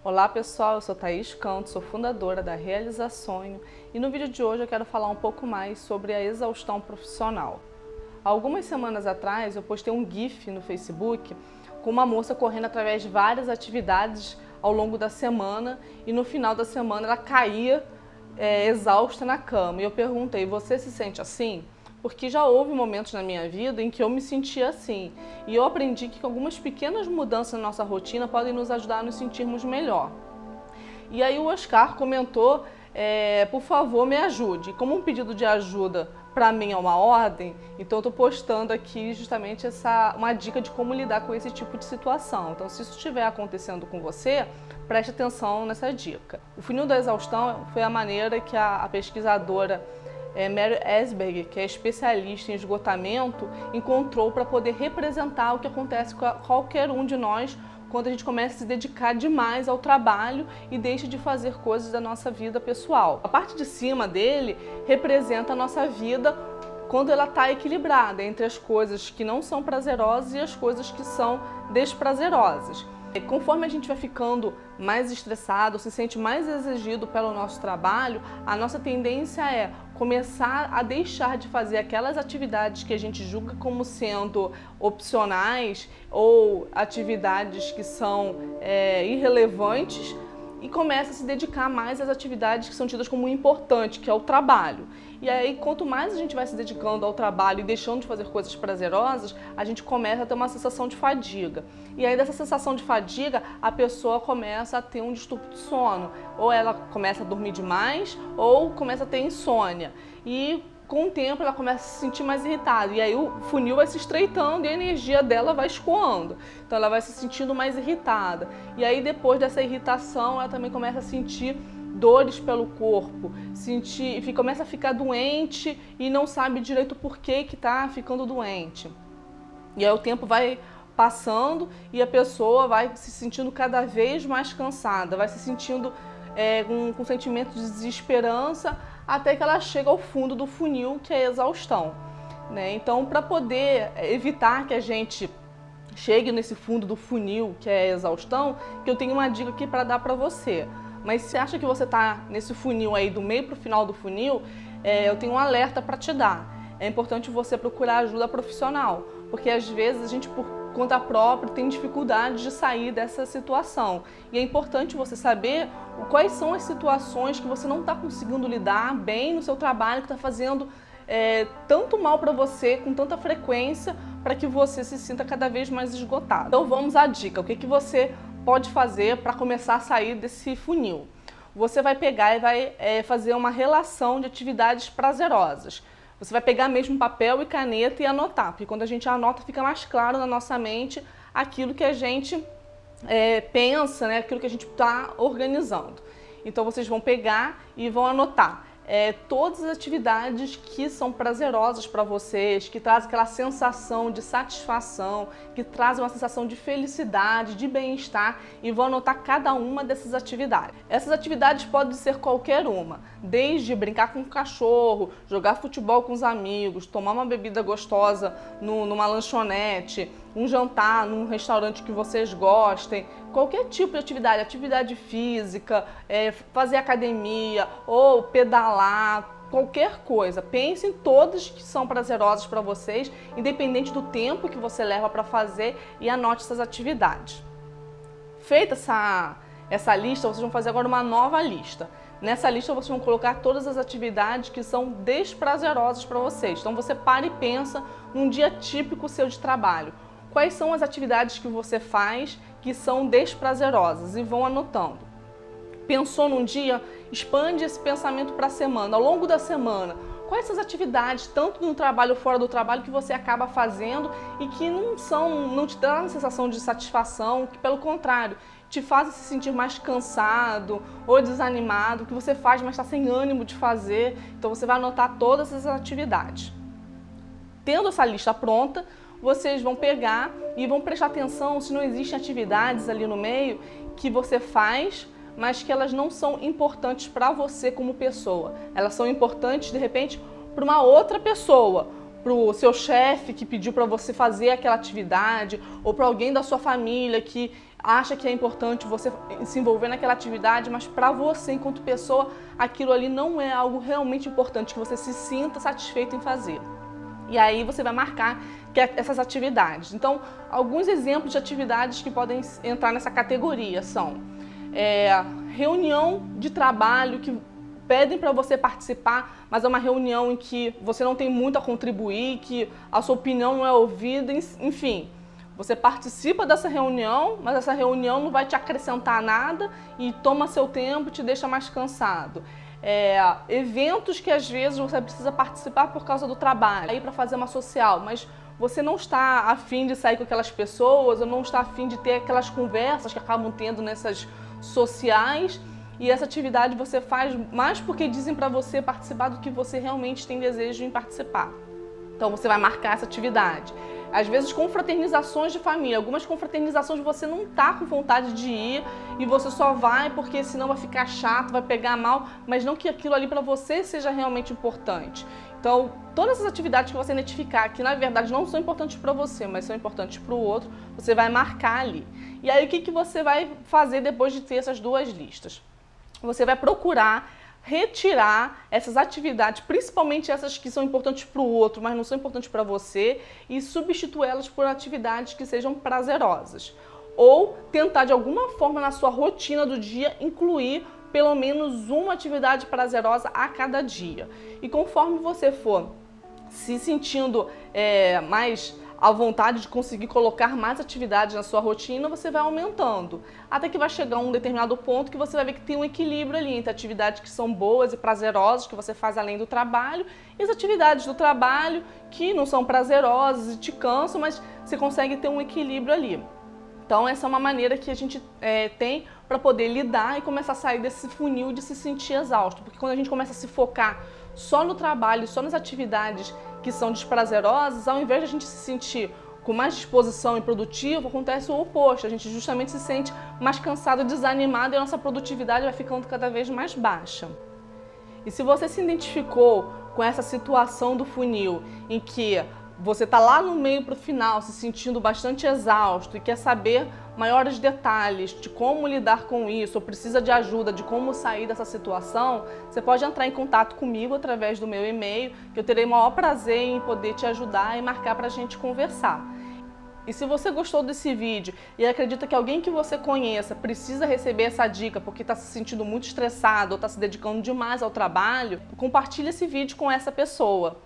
Olá pessoal, eu sou Thaís Canto, sou fundadora da Realiza Sonho e no vídeo de hoje eu quero falar um pouco mais sobre a exaustão profissional. Há algumas semanas atrás eu postei um GIF no Facebook com uma moça correndo através de várias atividades ao longo da semana e no final da semana ela caía exausta na cama. E eu perguntei, você se sente assim? Porque já houve momentos na minha vida em que eu me sentia assim. E eu aprendi que algumas pequenas mudanças na nossa rotina podem nos ajudar a nos sentirmos melhor. E aí o Oscar comentou, por favor, me ajude. Como um pedido de ajuda para mim é uma ordem, então eu estou postando aqui justamente uma dica de como lidar com esse tipo de situação. Então, se isso estiver acontecendo com você, preste atenção nessa dica. O funil da exaustão foi a maneira que a pesquisadora Mary Esberg, que é especialista em esgotamento, encontrou para poder representar o que acontece com qualquer um de nós quando a gente começa a se dedicar demais ao trabalho e deixa de fazer coisas da nossa vida pessoal. A parte de cima dele representa a nossa vida quando ela está equilibrada entre as coisas que não são prazerosas e as coisas que são desprazerosas. Conforme a gente vai ficando mais estressado, se sente mais exigido pelo nosso trabalho, a nossa tendência é começar a deixar de fazer aquelas atividades que a gente julga como sendo opcionais ou atividades que são irrelevantes e começa a se dedicar mais às atividades que são tidas como importantes, que é o trabalho. E aí, quanto mais a gente vai se dedicando ao trabalho e deixando de fazer coisas prazerosas, a gente começa a ter uma sensação de fadiga. E aí, dessa sensação de fadiga, a pessoa começa a ter um distúrbio de sono. Ou ela começa a dormir demais, ou começa a ter insônia. E com o tempo ela começa a se sentir mais irritada, e aí o funil vai se estreitando e a energia dela vai escoando. Então ela vai se sentindo mais irritada. E aí depois dessa irritação ela também começa a sentir dores pelo corpo, começa a ficar doente e não sabe direito por que está ficando doente. E aí o tempo vai passando e a pessoa vai se sentindo cada vez mais cansada, vai se sentindo com sentimento de desesperança, até que ela chega ao fundo do funil, que é a exaustão, né? Então, para poder evitar que a gente chegue nesse fundo do funil, que é a exaustão, que eu tenho uma dica aqui para dar para você. Mas se acha que você está nesse funil aí, do meio para o final do funil, eu tenho um alerta para te dar. É importante você procurar ajuda profissional, porque às vezes a gente, por conta própria, tem dificuldade de sair dessa situação. E é importante você saber quais são as situações que você não está conseguindo lidar bem no seu trabalho, que está fazendo tanto mal para você, com tanta frequência, para que você se sinta cada vez mais esgotado. Então vamos à dica. O que você pode fazer para começar a sair desse funil? Você vai pegar e vai fazer uma relação de atividades prazerosas. Você vai pegar mesmo papel e caneta e anotar, porque quando a gente anota fica mais claro na nossa mente aquilo que a gente pensa, né? Aquilo que a gente está organizando. Então vocês vão pegar e vão anotar todas as atividades que são prazerosas para vocês, que trazem aquela sensação de satisfação, que trazem uma sensação de felicidade, de bem-estar, e vão anotar cada uma dessas atividades. Essas atividades podem ser qualquer uma, desde brincar com o cachorro, jogar futebol com os amigos, tomar uma bebida gostosa numa lanchonete, um jantar num restaurante que vocês gostem, qualquer tipo de atividade física, fazer academia ou pedalar, qualquer coisa. Pense em todas que são prazerosas para vocês, independente do tempo que você leva para fazer, e anote essas atividades. Feita essa lista, vocês vão fazer agora uma nova lista. Nessa lista vocês vão colocar todas as atividades que são desprazerosas para vocês. Então você para e pensa num dia típico seu de trabalho. Quais são as atividades que você faz que são desprazerosas, e vão anotando. Pensou num dia? Expande esse pensamento para a semana. Ao longo da semana, quais são as atividades, tanto no trabalho ou fora do trabalho, que você acaba fazendo e que não te dão a sensação de satisfação, que pelo contrário, te fazem se sentir mais cansado ou desanimado, que você faz, mas está sem ânimo de fazer. Então você vai anotar todas essas atividades. Tendo essa lista pronta, vocês vão pegar e vão prestar atenção se não existem atividades ali no meio que você faz, mas que elas não são importantes para você como pessoa. Elas são importantes, de repente, para uma outra pessoa, para o seu chefe que pediu para você fazer aquela atividade, ou para alguém da sua família que acha que é importante você se envolver naquela atividade, mas para você, enquanto pessoa, aquilo ali não é algo realmente importante, que você se sinta satisfeito em fazer. E aí você vai marcar essas atividades. Então, alguns exemplos de atividades que podem entrar nessa categoria são reunião de trabalho que pedem para você participar, mas é uma reunião em que você não tem muito a contribuir, que a sua opinião não é ouvida, enfim. Você participa dessa reunião, mas essa reunião não vai te acrescentar nada e toma seu tempo e te deixa mais cansado. Eventos que às vezes você precisa participar por causa do trabalho, aí para fazer uma social, mas você não está a fim de sair com aquelas pessoas, ou não está a fim de ter aquelas conversas que acabam tendo nessas sociais, e essa atividade você faz mais porque dizem para você participar do que você realmente tem desejo em participar. Então você vai marcar essa atividade. Às vezes confraternizações de família, algumas confraternizações você não tá com vontade de ir e você só vai porque senão vai ficar chato, vai pegar mal, mas não que aquilo ali para você seja realmente importante. Então, todas essas atividades que você identificar que na verdade não são importantes para você, mas são importantes para o outro, você vai marcar ali. E aí o que você vai fazer depois de ter essas duas listas? Você vai procurar retirar essas atividades, principalmente essas que são importantes para o outro, mas não são importantes para você, e substituí-las por atividades que sejam prazerosas. Ou tentar de alguma forma na sua rotina do dia incluir pelo menos uma atividade prazerosa a cada dia. E conforme você for se sentindo mais à vontade de conseguir colocar mais atividades na sua rotina, você vai aumentando. Até que vai chegar um determinado ponto que você vai ver que tem um equilíbrio ali entre atividades que são boas e prazerosas, que você faz além do trabalho, e as atividades do trabalho que não são prazerosas e te cansam, mas você consegue ter um equilíbrio ali. Então essa é uma maneira que a gente tem para poder lidar e começar a sair desse funil de se sentir exausto. Porque quando a gente começa a se focar só no trabalho, só nas atividades que são desprazerosas, ao invés de a gente se sentir com mais disposição e produtivo, acontece o oposto. A gente justamente se sente mais cansado, desanimado e a nossa produtividade vai ficando cada vez mais baixa. E se você se identificou com essa situação do funil em que você está lá no meio para o final, se sentindo bastante exausto e quer saber maiores detalhes de como lidar com isso, ou precisa de ajuda de como sair dessa situação, você pode entrar em contato comigo através do meu e-mail, que eu terei o maior prazer em poder te ajudar e marcar para a gente conversar. E se você gostou desse vídeo e acredita que alguém que você conheça precisa receber essa dica porque está se sentindo muito estressado ou está se dedicando demais ao trabalho, compartilhe esse vídeo com essa pessoa.